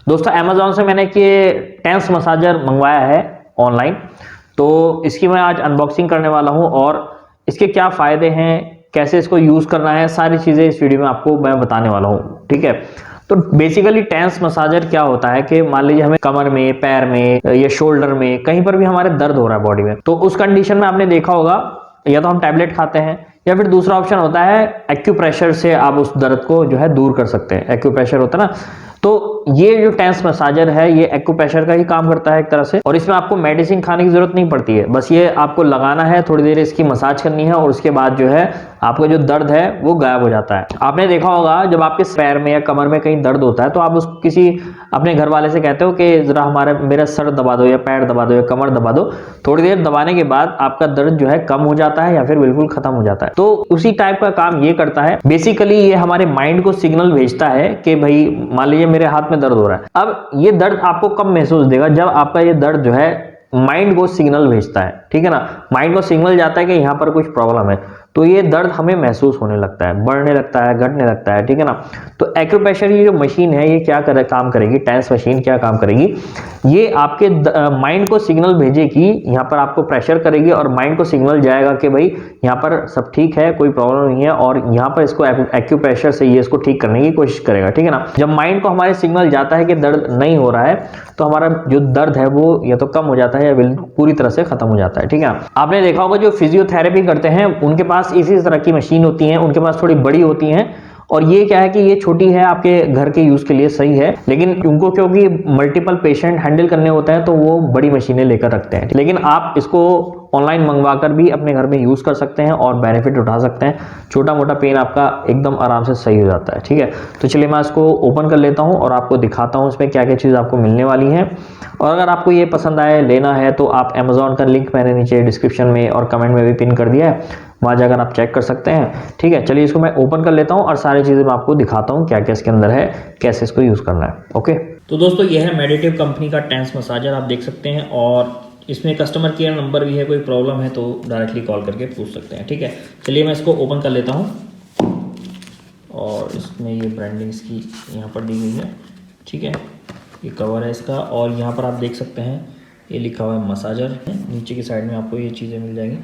दोस्तों अमेजोन से मैंने ये टेंस मसाजर मंगवाया है ऑनलाइन, तो इसकी मैं आज अनबॉक्सिंग करने वाला हूं और इसके क्या फ़ायदे हैं, कैसे इसको यूज़ करना है, सारी चीज़ें इस वीडियो में आपको मैं बताने वाला हूं। ठीक है, तो बेसिकली टेंस मसाजर क्या होता है कि मान लीजिए हमें कमर में, पैर में या शोल्डर में कहीं पर भी हमारे दर्द हो रहा है बॉडी में, तो उस कंडीशन में आपने देखा होगा या तो हम टैबलेट खाते हैं या फिर दूसरा ऑप्शन होता है एक्यूप्रेशर से आप उस दर्द को जो है दूर कर सकते हैं। एक्यूप्रेशर होता है ना, तो ये जो टेंस मसाजर है ये एक्यूप्रेशर का ही काम करता है एक तरह से, और इसमें आपको मेडिसिन खाने की जरूरत नहीं पड़ती है, बस ये आपको लगाना है, थोड़ी देर इसकी मसाज करनी है और उसके बाद जो है आपका जो दर्द है वो गायब हो जाता है। आपने देखा होगा जब आपके पैर में या कमर में कहीं दर्द होता है तो आप उस किसी अपने घर वाले से कहते हो कि जरा मेरा सर दबा दो या पैर दबा दो या कमर दबा दो। थोड़ी देर दबाने के बाद आपका दर्द जो है कम हो जाता है या फिर बिल्कुल खत्म हो जाता है। तो उसी टाइप का काम ये करता है। बेसिकली ये हमारे माइंड को सिग्नल भेजता है कि भाई मान लीजिए मेरे हाथ में दर्द हो रहा है। अब ये दर्द आपको कब महसूस देगा, जब आपका ये दर्द जो है माइंड को सिग्नल भेजता है। ठीक है ना, माइंड को सिग्नल जाता है कि यहाँ पर कुछ प्रॉब्लम है, तो ये दर्द हमें महसूस होने लगता है, बढ़ने लगता है, घटने लगता है। ठीक है ना, तो एक्यूप्रेशर की जो मशीन है ये क्या काम करेगी, टेंस मशीन क्या काम करेगी, ये आपके माइंड को सिग्नल भेजेगी, यहाँ पर आपको प्रेशर करेगी और माइंड को सिग्नल जाएगा कि भाई यहाँ पर सब ठीक है, कोई प्रॉब्लम नहीं है, और यहाँ पर इसको एक्यूप्रेशर से ये इसको ठीक करने की कोशिश करेगा। ठीक है ना, जब माइंड को हमारे सिग्नल जाता है कि दर्द नहीं हो रहा है तो हमारा जो दर्द है वो या तो कम हो जाता है या पूरी तरह से खत्म हो जाता है। ठीक है, आपने देखा होगा जो फिजियोथेरेपी करते हैं उनके पास इसी तरह की मशीन होती है, उनके पास थोड़ी बड़ी होती हैं, और ये क्या है कि ये छोटी है, आपके घर के यूज के लिए सही है, लेकिन उनको क्योंकि मल्टीपल पेशेंट हैंडल करने होते हैं तो वो बड़ी मशीनें लेकर रखते हैं। लेकिन आप इसको ऑनलाइन मंगवाकर भी अपने घर में यूज कर सकते हैं और बेनिफिट उठा सकते हैं। छोटा मोटा पेन आपका एकदम आराम से सही हो जाता है। ठीक है, तो चलिए मैं इसको ओपन कर लेता हूं और आपको दिखाता हूं इसमें क्या क्या चीज़ आपको मिलने वाली है। और अगर आपको ये पसंद आए, लेना है, तो आप अमेजोन का लिंक मैंने नीचे डिस्क्रिप्शन में और कमेंट में भी पिन कर दिया है, वहाँ जाकर आप चेक कर सकते हैं। ठीक है, चलिए इसको मैं ओपन कर लेता हूँ और सारी चीज़ें मैं आपको दिखाता हूँ क्या क्या इसके अंदर है, कैसे इसको यूज़ करना है। ओके, तो दोस्तों ये है मेडिटिव कंपनी का टेंस मसाजर, आप देख सकते हैं, और इसमें कस्टमर केयर नंबर भी है, कोई प्रॉब्लम है तो डायरेक्टली कॉल करके पूछ सकते हैं। ठीक है, चलिए मैं इसको ओपन कर लेता हूँ और इसमें ये ब्रांडिंग इसकी यहाँ पर दी गई है। ठीक है, ये कवर है इसका, और यहाँ पर आप देख सकते हैं ये लिखा हुआ है मसाजर, नीचे की साइड में आपको ये चीज़ें मिल जाएंगी।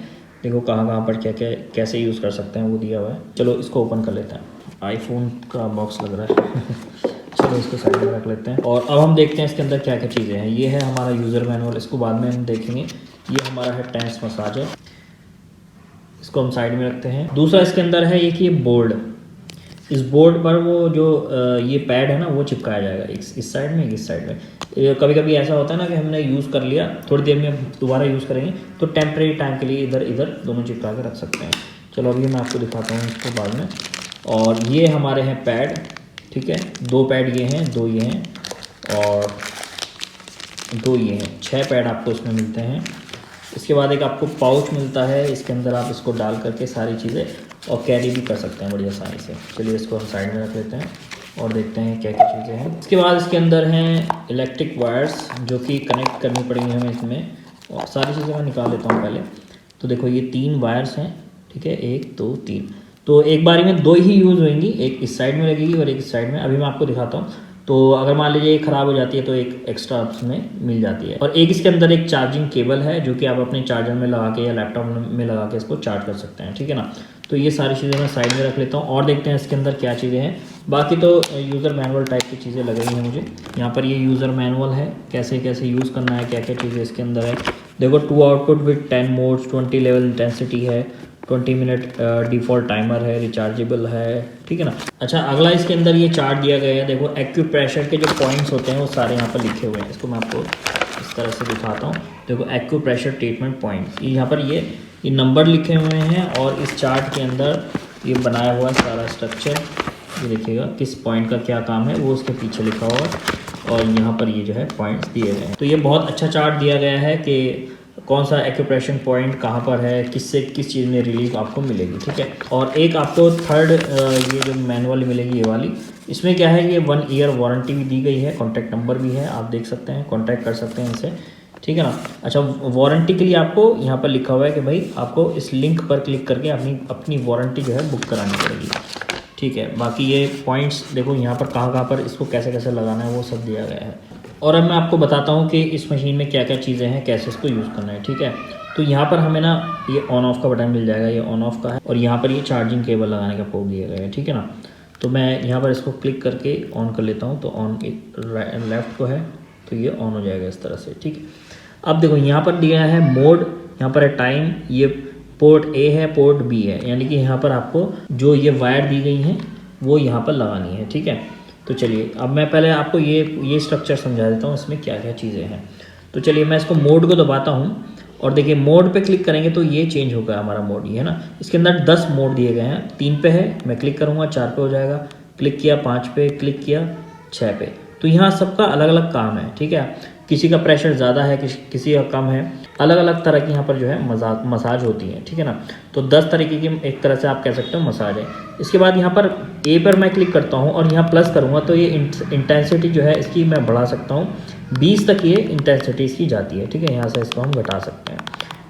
देखो कहाँ कहाँ पर क्या क्या कैसे यूज़ कर सकते हैं वो दिया हुआ है। चलो इसको ओपन कर लेते हैं, आईफोन का बॉक्स लग रहा है चलो इसको साइड में रख लेते हैं, और अब हम देखते हैं इसके अंदर क्या क्या चीज़ें हैं। ये है हमारा यूज़र मैनुअल, इसको बाद में हम देखेंगे। ये हमारा है टेंस मसाजर, इसको हम साइड में रखते हैं। दूसरा इसके अंदर है ये कि बोर्ड, इस बोर्ड पर वो जो ये पैड है ना वो चिपकाया जाएगा, इस साइड में, इस साइड में। कभी कभी ऐसा होता है ना कि हमने यूज़ कर लिया, थोड़ी देर में दोबारा यूज़ करेंगे तो टेम्परेरी टाइम के लिए इधर इधर दोनों चिपका के रख सकते हैं। चलो अभी मैं आपको दिखाता हूँ इसको बाद में। और ये हमारे हैं पैड, ठीक है, 2 पैड ये हैं, 2 ये हैं और 2 ये हैं, 6 पैड आपको इसमें मिलते हैं। इसके बाद एक आपको पाउच मिलता है, इसके अंदर आप इसको डाल करके सारी चीज़ें और कैरी भी कर सकते हैं बड़ी आसानी से। चलिए इसको हम साइड में रख लेते हैं और देखते हैं क्या क्या चीज़ें हैं। इसके बाद इसके अंदर हैं इलेक्ट्रिक वायर्स जो कि कनेक्ट करनी पड़ेंगी हमें इसमें, और सारी चीज़ें मैं निकाल लेता हूँ पहले। तो देखो ये 3 वायर्स हैं, ठीक है, 1 2 3, तो एक बारी में 2 ही यूज़ होंगी, एक इस साइड में लगेगी और एक इस साइड में। अभी मैं आपको दिखाता हूँ। तो अगर मान लीजिए एक ख़राब हो जाती है तो एक एक्स्ट्रा उसमें मिल जाती है। और एक इसके अंदर एक चार्जिंग केबल है जो कि आप अपने चार्जर में लगा के या लैपटॉप में लगा के इसको चार्ज कर सकते हैं। ठीक है ना, तो ये सारी चीज़ें मैं साइड में रख लेता हूँ और देखते हैं इसके अंदर क्या चीज़ें हैं। बाकी तो यूज़र मैनुअल टाइप की चीज़ें लग रही हैं मुझे। यहाँ पर ये यूज़र मैनुअल है, कैसे कैसे यूज़ करना है, क्या क्या चीज़ें इसके अंदर है। देखो 2 output with 10 modes, 20 level intensity है, 20 मिनट डिफ़ॉल्ट टाइमर है, रिचार्जेबल है। ठीक है ना। अच्छा, अगला इसके अंदर ये चार्ट दिया गया है। देखो एक्यूप्रेशर के जो पॉइंट्स होते हैं वो सारे यहाँ पर लिखे हुए हैं। इसको मैं आपको इस तरह से दिखाता हूँ। देखो एक्यूप्रेशर ट्रीटमेंट पॉइंट, यहाँ पर ये नंबर लिखे हुए हैं और इस चार्ट के अंदर ये बनाया हुआ सारा स्ट्रक्चर, ये देखिएगा किस पॉइंट का क्या काम है वो उसके पीछे लिखा हुआ है, और यहाँ पर ये जो है पॉइंट्स दिए गए हैं। तो ये बहुत अच्छा चार्ट दिया गया है कि कौन सा एक्यूप्रेशर पॉइंट कहाँ पर है, किससे किस चीज़ में रिलीफ आपको मिलेगी। ठीक है, और एक आपको थर्ड ये जो मैनुअल मिलेगी ये वाली, इसमें क्या है, ये 1 ईयर वारंटी भी दी गई है, कॉन्टैक्ट नंबर भी है, आप देख सकते हैं, कॉन्टैक्ट कर सकते हैं इनसे। ठीक है ना। अच्छा, वारंटी के लिए आपको यहाँ पर लिखा हुआ है कि भाई आपको इस लिंक पर क्लिक करके अपनी वारंटी जो है बुक करानी पड़ेगी। ठीक है। बाकी ये पॉइंट्स देखो यहाँ पर कहाँ पर इसको कैसे कैसे लगाना है वो सब दिया गया है। और अब मैं आपको बताता हूँ कि इस मशीन में क्या क्या चीज़ें हैं, कैसे इसको यूज़ करना है, ठीक है। तो यहाँ पर हमें ना ये ऑन ऑफ का बटन मिल जाएगा, ये ऑन ऑफ का है, और यहाँ पर ये चार्जिंग केबल लगाने का पोर्ट दिया गया है, ठीक है ना। तो मैं यहाँ पर इसको क्लिक करके ऑन कर लेता हूँ, तो ऑन लेफ्ट को है तो ये ऑन हो जाएगा इस तरह से, ठीक है। अब देखो यहाँ पर दिया है मोड, यहाँ पर है टाइम, ये पोर्ट ए है, पोर्ट बी है, यानी कि यहाँ पर आपको जो ये वायर दी गई हैं वो यहाँ पर लगानी है, ठीक है। तो चलिए अब मैं पहले आपको ये स्ट्रक्चर समझा देता हूँ, इसमें क्या क्या चीज़ें हैं। तो चलिए मैं इसको मोड को दबाता हूँ और देखिए मोड पे क्लिक करेंगे तो ये चेंज होगा हमारा मोड, ये है ना। इसके अंदर 10 मोड दिए गए हैं, 3 पे है, मैं क्लिक करूँगा 4 पे हो जाएगा, क्लिक किया 5 पे, क्लिक किया 6 पे। तो यहाँ सबका अलग अलग काम है, ठीक है। किसी का प्रेशर ज़्यादा है, किसी का कम है, अलग अलग तरह की यहाँ पर जो है मसाज होती है, ठीक है ना। तो 10 तरीके की एक तरह से आप कह सकते हो मसाज है। इसके बाद यहाँ पर ए पर मैं क्लिक करता हूँ और यहाँ प्लस करूँगा तो ये इंटेंसिटी जो है इसकी मैं बढ़ा सकता हूँ, 20 तक ये इंटेंसिटी इसकी जाती है, ठीक है। यहाँ से इसको हम घटा सकते हैं।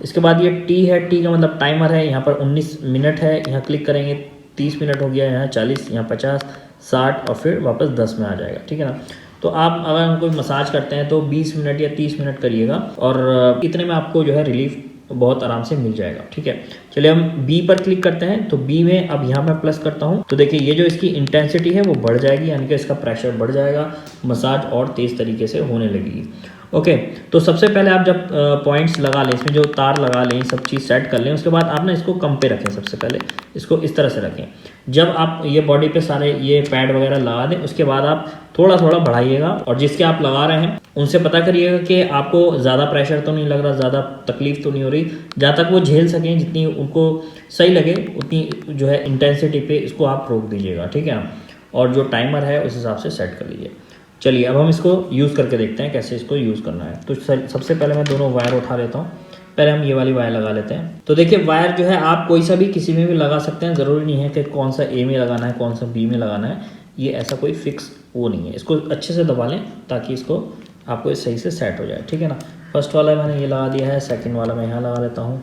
इसके बाद ये टी है, टी का मतलब टाइमर है, यहाँ पर 19 मिनट है, यहाँ क्लिक करेंगे 30 मिनट हो गया, यहाँ 40, यहाँ 50, 60 और फिर वापस 10 में आ जाएगा, ठीक है ना। तो आप अगर कोई मसाज करते हैं तो 20 मिनट या 30 मिनट करिएगा और इतने में आपको जो है रिलीफ बहुत आराम से मिल जाएगा, ठीक है। चलिए हम बी पर क्लिक करते हैं, तो बी में अब यहाँ मैं प्लस करता हूँ तो देखिए ये जो इसकी इंटेंसिटी है वो बढ़ जाएगी, यानी कि इसका प्रेशर बढ़ जाएगा, मसाज और तेज़ तरीके से होने लगेगी। ओके, तो सबसे पहले आप जब पॉइंट्स लगा लें, इसमें जो तार लगा लें, सब चीज़ सेट कर लें, उसके बाद आप ना इसको कम पे रखें। सबसे पहले इसको इस तरह से रखें। जब आप ये बॉडी पे सारे ये पैड वगैरह लगा दें उसके बाद आप थोड़ा थोड़ा बढ़ाइएगा और जिसके आप लगा रहे हैं उनसे पता करिएगा कि आपको ज़्यादा प्रेशर तो नहीं लग रहा, ज़्यादा तकलीफ तो नहीं हो रही। जहाँ तक वो झेल सकें, जितनी उनको सही लगे उतनी जो है इंटेंसिटी पे इसको आप रोक दीजिएगा, ठीक है। और जो टाइमर है उस हिसाब से सेट कर लीजिए। चलिए अब हम इसको यूज़ करके देखते हैं कैसे इसको यूज़ करना है। तो सबसे पहले मैं दोनों वायर उठा लेता हूँ। पहले हम ये वाली वायर लगा लेते हैं। तो देखिए वायर जो है आप कोई सा भी किसी में भी लगा सकते हैं, ज़रूरी नहीं है कि कौन सा ए में लगाना है कौन सा बी में लगाना है, ये ऐसा कोई फिक्स वो नहीं है। इसको अच्छे से दबा लें ताकि इसको आपको सही से सेट हो जाए, ठीक है ना। फर्स्ट वाला मैंने ये लगा दिया है, सेकेंड वाला मैं यहाँ लगा लेता हूँ।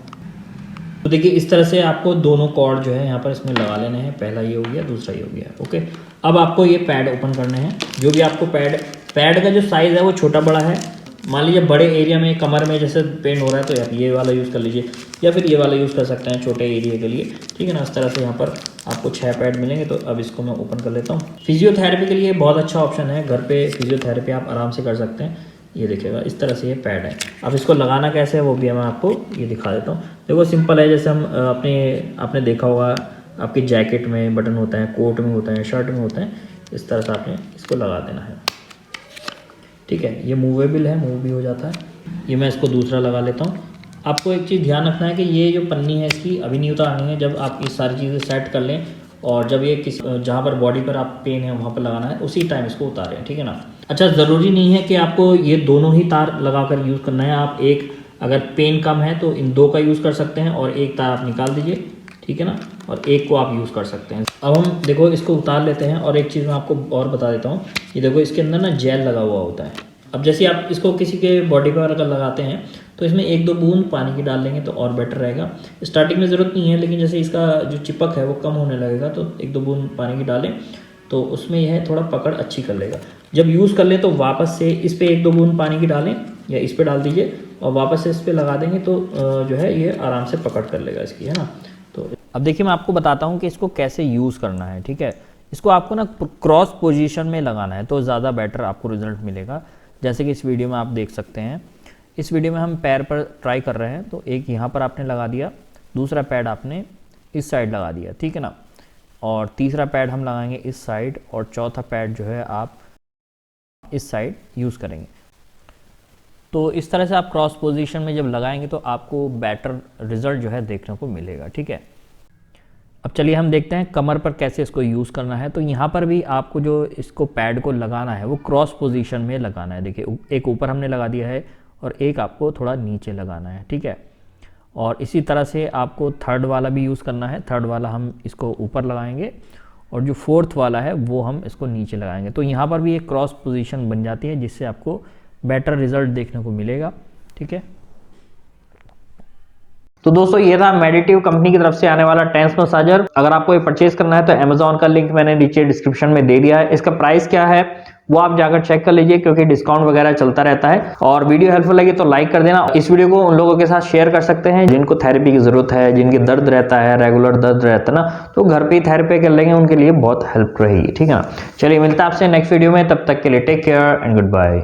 तो देखिए इस तरह से आपको दोनों कॉर्ड जो है यहाँ पर इसमें लगा लेने हैं। पहला ये हो गया, दूसरा ये हो गया। ओके, अब आपको ये पैड ओपन करने हैं। जो भी आपको पैड का जो साइज़ है वो छोटा बड़ा है। मान लीजिए बड़े एरिया में कमर में जैसे पेन हो रहा है तो आप ये वाला यूज़ कर लीजिए या फिर ये वाला यूज़ कर सकते हैं छोटे एरिया के लिए, ठीक है ना। इस तरह से यहाँ पर आपको 6 पैड मिलेंगे। तो अब इसको मैं ओपन कर लेता हूँ। फिजियोथेरेपी के लिए बहुत अच्छा ऑप्शन है, घर पे फिजियोथेरेपी आप आराम से कर सकते हैं। ये देखिएगा इस तरह से ये पैड है। अब इसको लगाना कैसे है वो भी मैं आपको ये दिखा देता हूँ। देखो सिंपल है, जैसे हम आपने देखा होगा आपकी जैकेट में बटन होता है, कोट में होता है, शर्ट में होता है, इस तरह से आपने इसको लगा देना है, ठीक है। ये मूवेबल है, मूव भी हो जाता है। ये मैं इसको दूसरा लगा लेता हूँ। आपको एक चीज़ ध्यान रखना है कि ये जो पन्नी है इसकी अभी नहीं उतारनी है। जब आप ये सारी चीज़ें सेट कर लें और जब ये जहाँ पर बॉडी पर आप पेन है वहाँ पर लगाना है उसी टाइम इसको उतारें, ठीक है ना। अच्छा, ज़रूरी नहीं है कि आपको ये दोनों ही तार लगा कर यूज़ करना है। आप एक अगर पेन कम है तो इन 2 का यूज़ कर सकते हैं और एक तार आप निकाल दीजिए, ठीक है ना, और एक को आप यूज़ कर सकते हैं। अब हम देखो इसको उतार लेते हैं और एक चीज़ मैं आपको और बता देता हूँ। ये देखो इसके अंदर ना जेल लगा हुआ होता है। अब जैसे आप इसको किसी के बॉडी पर अगर लगाते हैं तो इसमें 1-2 बूंद पानी की डाल लेंगे तो और बेटर रहेगा। स्टार्टिंग में ज़रूरत नहीं है, लेकिन जैसे इसका जो चिपक है वो कम होने लगेगा तो 1-2 बूंद पानी की डालें तो उसमें यह थोड़ा पकड़ अच्छी कर लेगा। जब यूज़ कर लें तो वापस से इस पर 1-2 बूंद पानी की डालें या इस पर डाल दीजिए और वापस से इस पर लगा देंगे तो जो है ये आराम से पकड़ कर लेगा इसकी, है ना। तो अब देखिए मैं आपको बताता हूँ कि इसको कैसे यूज़ करना है, ठीक है। इसको आपको ना क्रॉस पोजीशन में लगाना है तो ज़्यादा बेटर आपको रिजल्ट मिलेगा। जैसे कि इस वीडियो में आप देख सकते हैं। इस वीडियो में हम पैर पर ट्राई कर रहे हैं तो एक यहाँ पर आपने लगा दिया, दूसरा पैड आपने इस साइड लगा दिया, ठीक है ना, और तीसरा पैड हम लगाएंगे इस साइड और चौथा पैड जो है आप इस साइड यूज़ करेंगे। तो इस तरह से आप क्रॉस पोजीशन में जब लगाएंगे तो आपको बेटर रिजल्ट जो है देखने को मिलेगा, ठीक है। अब चलिए हम देखते हैं कमर पर कैसे इसको यूज़ करना है। तो यहाँ पर भी आपको जो इसको पैड को लगाना है वो क्रॉस पोजीशन में लगाना है। देखिए एक ऊपर हमने लगा दिया है और एक आपको थोड़ा नीचे लगाना है, ठीक है। और इसी तरह से आपको थर्ड वाला भी यूज़ करना है। थर्ड वाला हम इसको ऊपर लगाएंगे और जो फोर्थ वाला है वो हम इसको नीचे लगाएंगे। तो यहाँ पर भी एक क्रॉस पोजीशन बन जाती है जिससे आपको बेटर रिजल्ट देखने को मिलेगा, ठीक है। तो दोस्तों ये था मेडिटिव कंपनी की तरफ से आने वाला टेंस मसाजर। अगर आपको ये परचेज करना है तो अमेजोन का लिंक मैंने नीचे डिस्क्रिप्शन में दे दिया है। इसका प्राइस क्या है वो आप जाकर चेक कर लीजिए, क्योंकि डिस्काउंट वगैरह चलता रहता है। और वीडियो हेल्पफुल लगी तो लाइक कर देना। इस वीडियो को उन लोगों के साथ शेयर कर सकते हैं जिनको थेरेपी की जरूरत है, जिनके दर्द रहता है, रेगुलर दर्द रहता है ना, तो घर पे ही थेरेपी कर लेंगे, उनके लिए बहुत हेल्प रहेगी। ठीक है, चलिए मिलता है आपसे नेक्स्ट वीडियो में, तब तक के लिए take care and good bye.